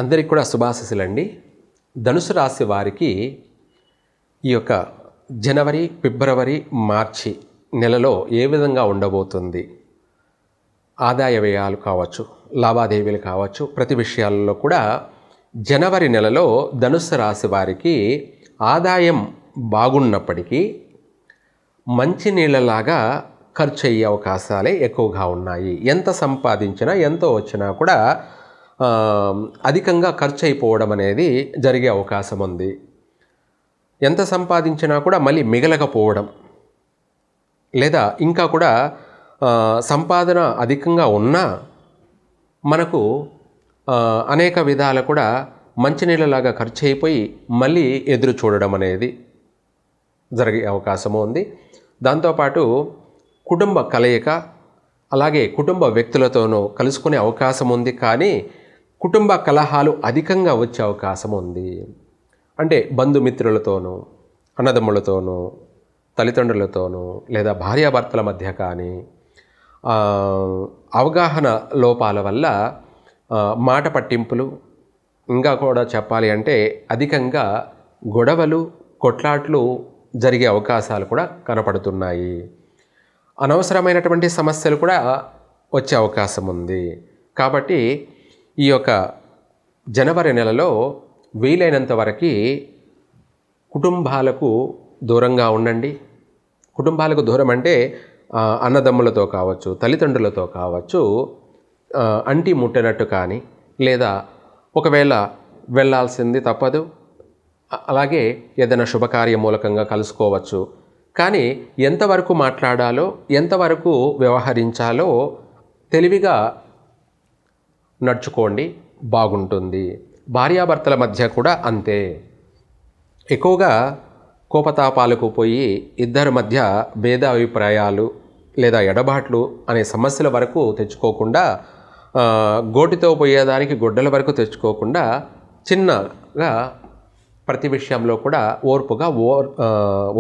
అందరికీ కూడా శుభాశీస్సులండి. ధనుసు రాశి వారికి ఈ యొక్క జనవరి, ఫిబ్రవరి, మార్చి నెలలో ఏ విధంగా ఉండబోతుంది? ఆదాయ వ్యయాలు కావచ్చు, లావాదేవీలు కావచ్చు, ప్రతి విషయాల్లో కూడా జనవరి నెలలో ధనుసు రాశి వారికి ఆదాయం బాగున్నప్పటికీ మంచి నీళ్ళలాగా ఖర్చు అయ్యే అవకాశాలే ఎక్కువగా ఉన్నాయి. ఎంత సంపాదించినా ఎంతో వచ్చినా కూడా అధికంగా ఖర్చు అయిపోవడం అనేది జరిగే అవకాశం ఉంది. ఎంత సంపాదించినా కూడా మళ్ళీ మిగలకపోవడం, లేదా ఇంకా కూడా సంపాదన అధికంగా ఉన్నా మనకు అనేక విధాలు కూడా మంచినీళ్ళలాగా ఖర్చు అయిపోయి మళ్ళీ ఎదురు చూడడం అనేది జరిగే అవకాశము ఉంది. దాంతోపాటు కుటుంబ కలయిక, అలాగే కుటుంబ వ్యక్తులతోనూ కలుసుకునే అవకాశం ఉంది. కానీ కుటుంబ కలహాలు అధికంగా వచ్చే అవకాశం ఉంది. అంటే బంధుమిత్రులతోనూ, అన్నదమ్ములతోనూ, తల్లిదండ్రులతోనూ, లేదా భార్యాభర్తల మధ్య కానీ అవగాహన లోపాల వల్ల మాట పట్టింపులు, ఇంకా కూడా చెప్పాలి అంటే అధికంగా గొడవలు, కొట్లాట్లు జరిగే అవకాశాలు కూడా కనపడుతున్నాయి. అనవసరమైనటువంటి సమస్యలు కూడా వచ్చే అవకాశం ఉంది. కాబట్టి ఈ యొక్క జనవరి నెలలో వీలైనంత వరకు కుటుంబాలకు దూరంగా ఉండండి. కుటుంబాలకు దూరం అంటే అన్నదమ్ములతో కావచ్చు, తల్లిదండ్రులతో కావచ్చు, అంటి ముట్టినట్టు కానీ, లేదా ఒకవేళ వెళ్ళాల్సింది తప్పదు, అలాగే ఏదైనా శుభకార్య మూలకంగా కలుసుకోవచ్చు. కానీ ఎంతవరకు మాట్లాడాలో, ఎంతవరకు వ్యవహరించాలో తెలివిగా నడుచుకోండి, బాగుంటుంది. భార్యాభర్తల మధ్య కూడా అంతే. ఎక్కువగా కోపతాపాలకు పోయి ఇద్దరి మధ్య భేదాభిప్రాయాలు లేదా ఎడబాట్లు అనే సమస్యల వరకు తెచ్చుకోకుండా, గోటితో పోయేదానికి గొడ్డల వరకు తెచ్చుకోకుండా చిన్నగా ప్రతి విషయంలో కూడా ఓర్పుగా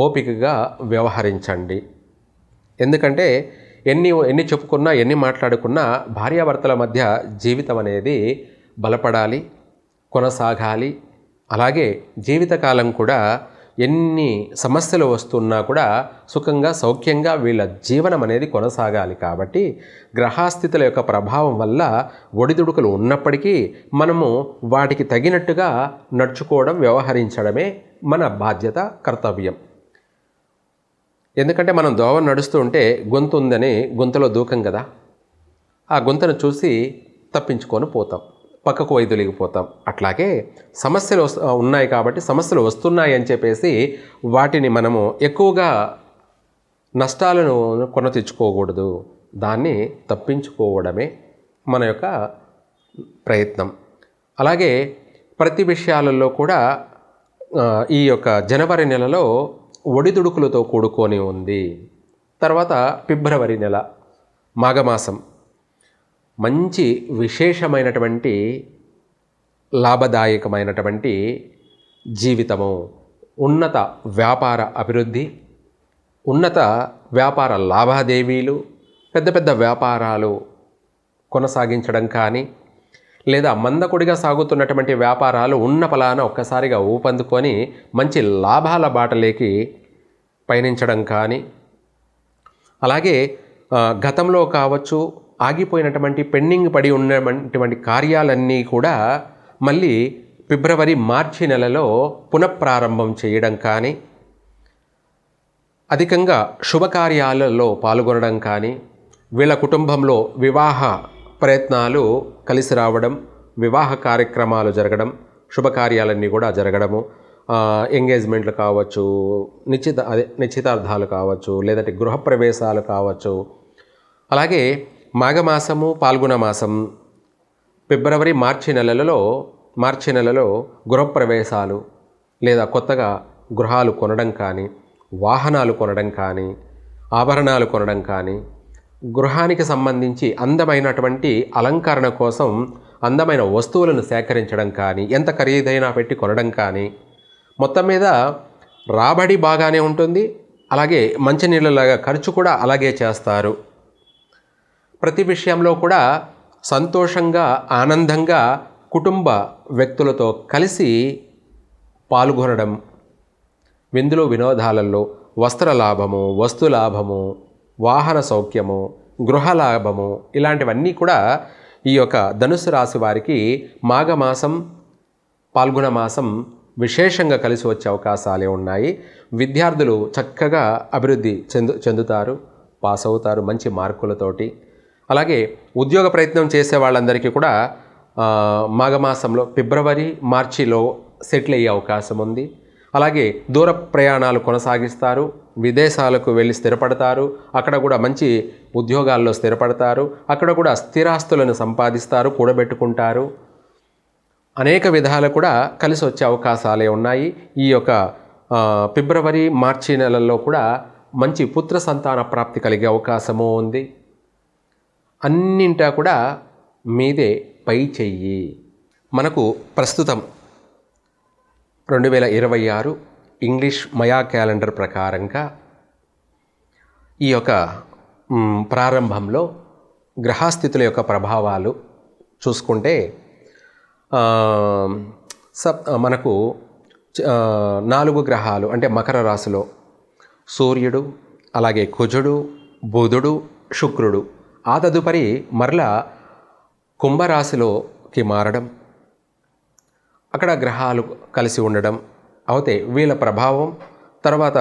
ఓపికగా వ్యవహరించండి. ఎందుకంటే ఎన్ని చెప్పుకున్నా, ఎన్ని మాట్లాడుకున్నా భార్యాభర్తల మధ్య జీవితం అనేది బలపడాలి, కొనసాగాలి. అలాగే జీవితకాలం కూడా ఎన్ని సమస్యలు వస్తున్నా కూడా సుఖంగా, సౌఖ్యంగా వీళ్ళ జీవనం అనేది కొనసాగాలి. కాబట్టి గ్రహస్థితుల యొక్క ప్రభావం వల్ల ఒడిదుడుకులు ఉన్నప్పటికీ మనము వాటికి తగినట్టుగా నడుచుకోవడం, వ్యవహరించడమే మన బాధ్యత, కర్తవ్యం. ఎందుకంటే మనం దోవ నడుస్తూ ఉంటే గొంతు ఉందని గొంతులో దూకం కదా, ఆ గొంతును చూసి తప్పించుకొని పోతాం, పక్కకు వైదొలిగిపోతాం. అట్లాగే సమస్యలు ఉన్నాయి కాబట్టి, సమస్యలు వస్తున్నాయి అని చెప్పేసి వాటిని మనము ఎక్కువగా నష్టాలను కొని తెచ్చుకోకూడదు. దాన్ని తప్పించుకోవడమే మన యొక్క ప్రయత్నం. అలాగే ప్రతి విషయాలలో కూడా ఈ యొక్క జనవరి నెలలో ఒడిదుడుకులతో కూడుకొని ఉంది. తర్వాత ఫిబ్రవరి నెల, మాఘమాసం, మంచి విశేషమైనటువంటి లాభదాయకమైనటువంటి జీవితము, ఉన్నత వ్యాపార అభివృద్ధి, ఉన్నత వ్యాపార లావాదేవీలు, పెద్ద పెద్ద వ్యాపారాలు కొనసాగించడం కానీ, లేదా మందకొడిగా సాగుతున్నటువంటి వ్యాపారాలు ఉన్న పలాన ఒక్కసారిగా ఊపందుకొని మంచి లాభాల బాటలోకి పయనించడం కానీ, అలాగే గతంలో కావచ్చు ఆగిపోయినటువంటి పెండింగ్ పడి ఉన్నటువంటి కార్యాలన్నీ కూడా మళ్ళీ ఫిబ్రవరి, మార్చి నెలలో పునఃప్రారంభం చేయడం కానీ, అధికంగా శుభకార్యాలలో పాల్గొనడం కానీ, వీళ్ళ కుటుంబంలో వివాహ ప్రయత్నాలు కలిసి రావడం, వివాహ కార్యక్రమాలు జరగడం, శుభకార్యాలన్నీ కూడా జరగడము, ఎంగేజ్మెంట్లు కావచ్చు, నిశ్చితార్థాలు కావచ్చు, లేదంటే గృహప్రవేశాలు కావచ్చు. అలాగే మాఘమాసము, పాల్గొన మాసం, ఫిబ్రవరి, మార్చి నెలలో గృహప్రవేశాలు, లేదా కొత్తగా గృహాలు కొనడం కానీ, వాహనాలు కొనడం కానీ, ఆభరణాలు కొనడం కానీ, గృహానికి సంబంధించి అందమైనటువంటి అలంకరణ కోసం అందమైన వస్తువులను సేకరించడం కానీ, ఎంత ఖరీదైనా పెట్టి కొనడం కానీ, మొత్తం మీద రాబడి బాగానే ఉంటుంది. అలాగే మంచినీళ్ళలాగా ఖర్చు కూడా అలాగే చేస్తారు. ప్రతి విషయంలో కూడా సంతోషంగా, ఆనందంగా కుటుంబ వ్యక్తులతో కలిసి పాల్గొనడం, విందులు వినోదాలలో వస్త్ర లాభము, వస్తు లాభము, వాహన సౌఖ్యము, గృహ లాభము ఇలాంటివన్నీ కూడా ఈ యొక్క ధనుసు రాశి వారికి మాఘమాసం, పాల్గొన మాసం విశేషంగా కలిసి వచ్చే అవకాశాలే ఉన్నాయి. విద్యార్థులు చక్కగా అభివృద్ధి చెందుతారు, పాస్ అవుతారు మంచి మార్కులతోటి. అలాగే ఉద్యోగ ప్రయత్నం చేసే వాళ్ళందరికీ కూడా మాఘమాసంలో ఫిబ్రవరి, మార్చిలో సెటిల్ అయ్యే అవకాశం ఉంది. అలాగే దూర ప్రయాణాలు కొనసాగిస్తారు, విదేశాలకు వెళ్ళి స్థిరపడతారు, అక్కడ కూడా మంచి ఉద్యోగాల్లో స్థిరపడతారు, అక్కడ కూడా స్థిరాస్తులను సంపాదిస్తారు, కూడబెట్టుకుంటారు. అనేక విధాలు కూడా కలిసి వచ్చే అవకాశాలే ఉన్నాయి. ఈ యొక్క ఫిబ్రవరి, మార్చి నెలల్లో కూడా మంచి పుత్ర సంతాన ప్రాప్తి కలిగే అవకాశము ఉంది. అన్నింటా కూడా మీదే పై చెయ్యి. మనకు ప్రస్తుతం 2026 ఇంగ్లీష్ మయా క్యాలెండర్ ప్రకారంగా ఈ యొక్క ప్రారంభంలో గ్రహస్థితుల యొక్క ప్రభావాలు చూసుకుంటే మనకు 4 గ్రహాలు అంటే మకర రాశిలో సూర్యుడు, అలాగే కుజుడు, బుధుడు, శుక్రుడు, ఆ తదుపరి మరలా కుంభరాశిలోకి మారడం, అక్కడ గ్రహాలు కలిసి ఉండడం అవుతే వీళ్ళ ప్రభావం, తర్వాత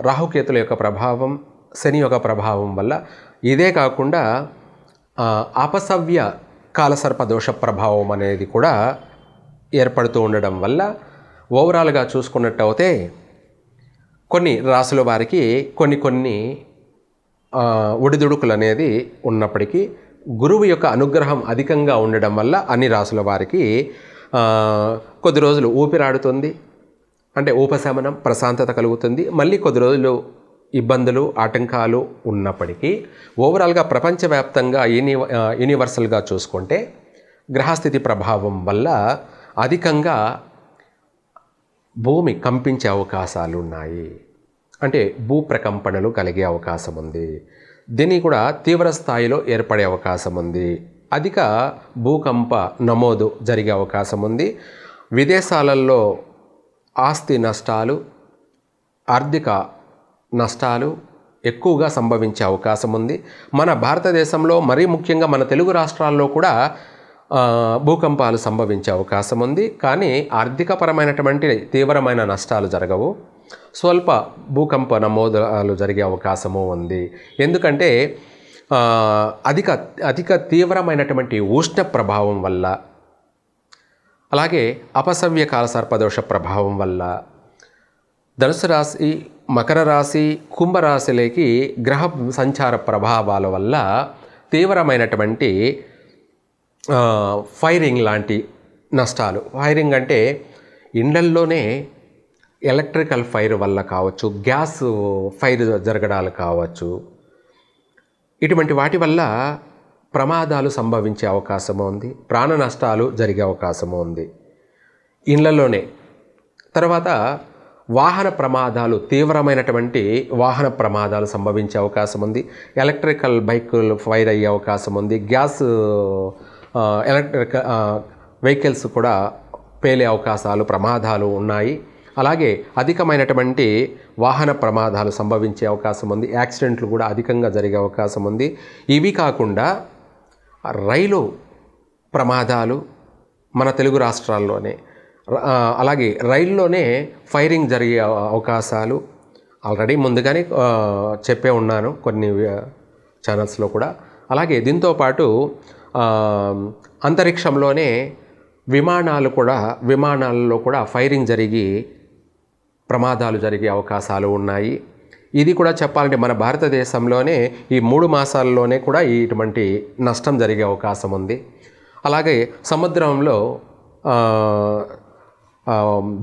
రాహుకేతుల యొక్క ప్రభావం, శని యొక్క ప్రభావం వల్ల, ఇదే కాకుండా అపసవ్య కాలసర్ప దోష ప్రభావం అనేది కూడా ఏర్పడుతూ ఉండడం వల్ల ఓవరాల్గా చూసుకున్నట్టయితే కొన్ని రాసుల వారికి కొన్ని ఒడిదుడుకులు అనేది ఉన్నప్పటికీ గురువు యొక్క అనుగ్రహం అధికంగా ఉండడం వల్ల అన్ని రాసుల వారికి కొద్ది రోజులు ఊపిరాడుతుంది, అంటే ఉపశమనం, ప్రశాంతత కలుగుతుంది. మళ్ళీ కొద్ది రోజులు ఇబ్బందులు, ఆటంకాలు ఉన్నప్పటికీ ఓవరాల్గా ప్రపంచవ్యాప్తంగా యూనివర్సల్గా చూసుకుంటే గ్రహస్థితి ప్రభావం వల్ల అధికంగా భూమి కంపించే అవకాశాలు ఉన్నాయి, అంటే భూప్రకంపనలు కలిగే అవకాశం ఉంది. దీన్ని కూడా తీవ్ర స్థాయిలో ఏర్పడే అవకాశం ఉంది. అధిక భూకంప నమోదు జరిగే అవకాశం ఉంది. విదేశాలలో ఆస్తి నష్టాలు, ఆర్థిక నష్టాలు ఎక్కువగా సంభవించే అవకాశం ఉంది. మన భారతదేశంలో మరీ ముఖ్యంగా మన తెలుగు రాష్ట్రాల్లో కూడా భూకంపాలు సంభవించే అవకాశం ఉంది. కానీ ఆర్థికపరమైనటువంటి తీవ్రమైన నష్టాలు జరగవు, స్వల్ప భూకంప నమోదాలు జరిగే అవకాశము ఉంది. ఎందుకంటే అధిక తీవ్రమైనటువంటి ఉష్ణ ప్రభావం వల్ల, అలాగే అపసవ్య కాలసర్పదోష ప్రభావం వల్ల ధనుసు రాశి, మకర రాశి, కుంభరాశిలోకి గ్రహ సంచార ప్రభావాల వల్ల తీవ్రమైనటువంటి ఫైరింగ్ లాంటి నష్టాలు. ఫైరింగ్ అంటే ఇండ్లల్లోనే ఎలక్ట్రికల్ ఫైర్ వల్ల కావచ్చు, గ్యాస్ ఫైర్ జరగడాలు కావచ్చు, ఇటువంటి వాటి వల్ల ప్రమాదాలు సంభవించే అవకాశము ఉంది, ప్రాణ నష్టాలు జరిగే అవకాశము ఉంది ఇండ్లలోనే. తర్వాత వాహన ప్రమాదాలు, తీవ్రమైనటువంటి వాహన ప్రమాదాలు సంభవించే అవకాశం ఉంది. ఎలక్ట్రికల్ బైకులు ఫైర్ అయ్యే అవకాశం ఉంది. గ్యాస్ ఎలక్ట్రిక్ వెహికల్స్ కూడా పేలే అవకాశాలు, ప్రమాదాలు ఉన్నాయి. అలాగే అధికమైనటువంటి వాహన ప్రమాదాలు సంభవించే అవకాశం ఉంది. యాక్సిడెంట్లు కూడా అధికంగా జరిగే అవకాశం ఉంది. ఇవి కాకుండా రైలు ప్రమాదాలు మన తెలుగు రాష్ట్రాల్లోనే, అలాగే రైల్లోనే ఫైరింగ్ జరిగే అవకాశాలు ఆల్రెడీ ముందుగానే చెప్పే ఉన్నాను కొన్ని ఛానల్స్లో కూడా. అలాగే దీంతోపాటు అంతరిక్షంలోనే విమానాలలో కూడా ఫైరింగ్ జరిగి ప్రమాదాలు జరిగే అవకాశాలు ఉన్నాయి. ఇది కూడా చెప్పాలంటే మన భారతదేశంలోనే ఈ 3 మాసాల్లోనే కూడా ఇటువంటి నష్టం జరిగే అవకాశం ఉంది. అలాగే సముద్రంలో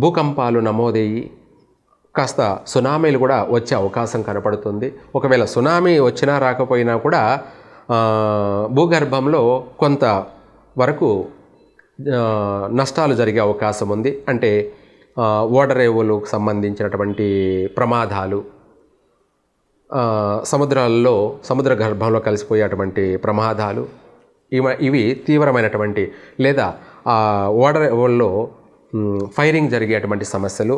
భూకంపాలు నమోదయ్యి కాస్త సునామీలు కూడా వచ్చే అవకాశం కనపడుతుంది. ఒకవేళ సునామీ వచ్చినా రాకపోయినా కూడా భూగర్భంలో కొంత వరకు నష్టాలు జరిగే అవకాశం ఉంది. అంటే ఓడరేవులకు సంబంధించినటువంటి ప్రమాదాలు, సముద్ర గర్భంలో కలిసిపోయేటువంటి ప్రమాదాలు, ఇవి తీవ్రమైనటువంటి లేదా ఓడలో ఫైరింగ్ జరిగేటువంటి సమస్యలు.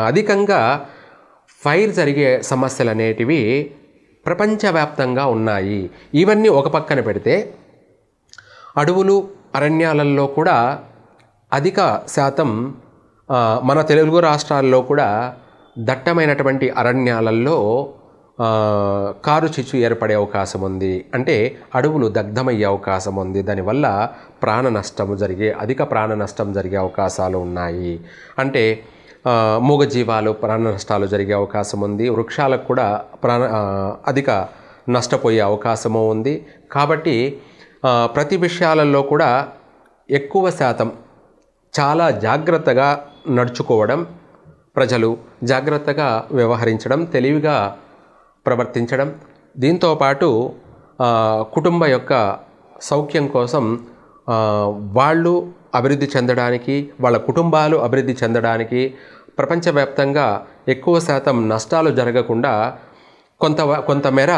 అధికంగా ఫైర్ జరిగే సమస్యలు అనేటివి ప్రపంచవ్యాప్తంగా ఉన్నాయి. ఇవన్నీ ఒక పక్కన పెడితే అడవులు అరణ్యాలలో కూడా అధిక శాతం మన తెలుగు రాష్ట్రాల్లో కూడా దట్టమైనటువంటి అరణ్యాలలో కారు చిచ్చు ఏర్పడే అవకాశం ఉంది. అంటే అడవులు దగ్ధమయ్యే అవకాశం ఉంది. దానివల్ల అధిక ప్రాణ నష్టం జరిగే అవకాశాలు ఉన్నాయి. అంటే మూగజీవాలు ప్రాణ నష్టాలు జరిగే అవకాశం ఉంది. వృక్షాలకు కూడా అధిక నష్టపోయే అవకాశము ఉంది. కాబట్టి ప్రతి విషయాలలో కూడా ఎక్కువ శాతం చాలా జాగ్రత్తగా నడుచుకోవడం, ప్రజలు జాగ్రత్తగా వ్యవహరించడం, తెలివిగా ప్రవర్తించడం, దీంతోపాటు కుటుంబ యొక్క సౌఖ్యం కోసం వాళ్ళు అభివృద్ధి చెందడానికి, వాళ్ళ కుటుంబాలు అభివృద్ధి చెందడానికి, ప్రపంచవ్యాప్తంగా ఎక్కువ శాతం నష్టాలు జరగకుండా కొంతమేర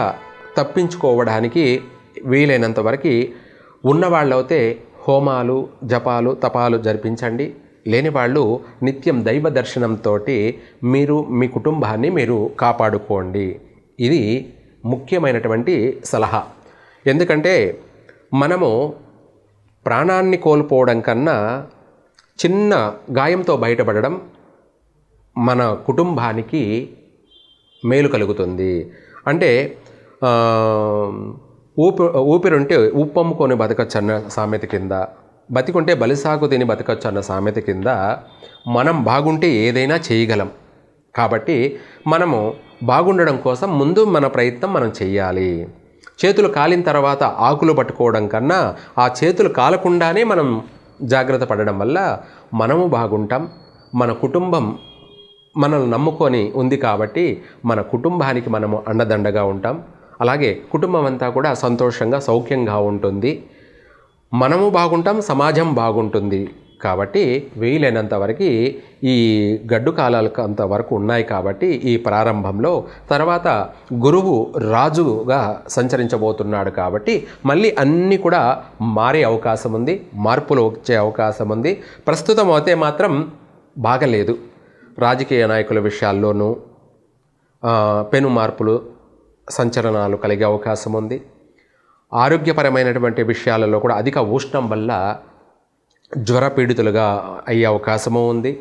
తప్పించుకోవడానికి వీలైనంత వరకు ఉన్నవాళ్ళైతే హోమాలు, జపాలు, తపాలు జరిపించండి. లేని వాళ్ళు నిత్యం దైవ దర్శనంతో మీరు మీ కుటుంబాన్ని మీరు కాపాడుకోండి. ఇది ముఖ్యమైనటువంటి సలహా. ఎందుకంటే మనము ప్రాణాన్ని కోల్పోవడం కన్నా చిన్న గాయంతో బయటపడడం మన కుటుంబానికి మేలు కలుగుతుంది. అంటే ఊపిరుంటే ఉప్పమ్ముకొని బతకచ్చు అన్న సామెత కింద, బతికుంటే బలిసాగు తిని బతకచ్చు అన్న సామెత కింద మనం బాగుంటే ఏదైనా చేయగలం. కాబట్టి మనము బాగుండడం కోసం ముందు మన ప్రయత్నం మనం చెయ్యాలి. చేతులు కాలిన తర్వాత ఆకులు పట్టుకోవడం కన్నా ఆ చేతులు కాలకుండానే మనం జాగ్రత్త పడడం వల్ల మనము బాగుంటాం. మన కుటుంబం మనల్ని నమ్ముకొని ఉంది కాబట్టి మన కుటుంబానికి మనము అండదండగా ఉంటాం. అలాగే కుటుంబం అంతా కూడా సంతోషంగా సౌఖ్యంగా ఉంటుంది. మనము బాగుంటాం, సమాజం బాగుంటుంది. కాబట్టి వీలైనంత వరకు ఈ గడ్డు కాలాలకు అంతవరకు ఉన్నాయి. కాబట్టి ఈ ప్రారంభంలో తర్వాత గురువు రాజుగా సంచరించబోతున్నాడు. కాబట్టి మళ్ళీ అన్నీ కూడా మారే అవకాశం ఉంది, మార్పులు వచ్చే అవకాశం ఉంది. ప్రస్తుతం అయితే మాత్రం బాగలేదు. రాజకీయ నాయకుల విషయాల్లోనూ పెను మార్పులు, సంచలనాలు కలిగే అవకాశం ఉంది. ఆరోగ్యపరమైనటువంటి విషయాలలో కూడా అధిక ఉష్ణం వల్ల జ్వరపీడితులుగా అయ్యే అవకాశము ఉంది.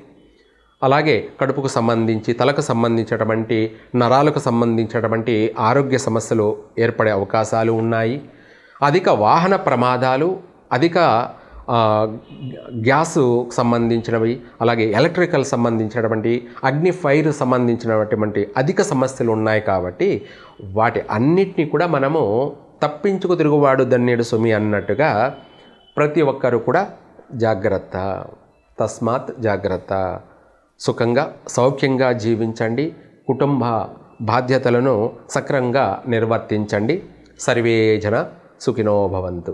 అలాగే కడుపుకు సంబంధించి, తలకు సంబంధించినటువంటి, నరాలకు సంబంధించినటువంటి ఆరోగ్య సమస్యలు ఏర్పడే అవకాశాలు ఉన్నాయి. అధిక వాహన ప్రమాదాలు, అధిక గ్యాసు సంబంధించినవి, అలాగే ఎలక్ట్రికల్ సంబంధించినటువంటి, అగ్ని ఫైర్ సంబంధించినటువంటి అధిక సమస్యలు ఉన్నాయి. కాబట్టి వాటి అన్నిటినీ కూడా మనము తప్పించుకు తిరుగువాడు దన్నేడు సుమి అన్నట్టుగా ప్రతి ఒక్కరూ కూడా జాగ్రత్త, తస్మాత్ జాగ్రత్త. సుఖంగా సౌఖ్యంగా జీవించండి. కుటుంబ బాధ్యతలను సక్రమంగా నిర్వర్తించండి. సర్వే జన సుఖినో భవంతు.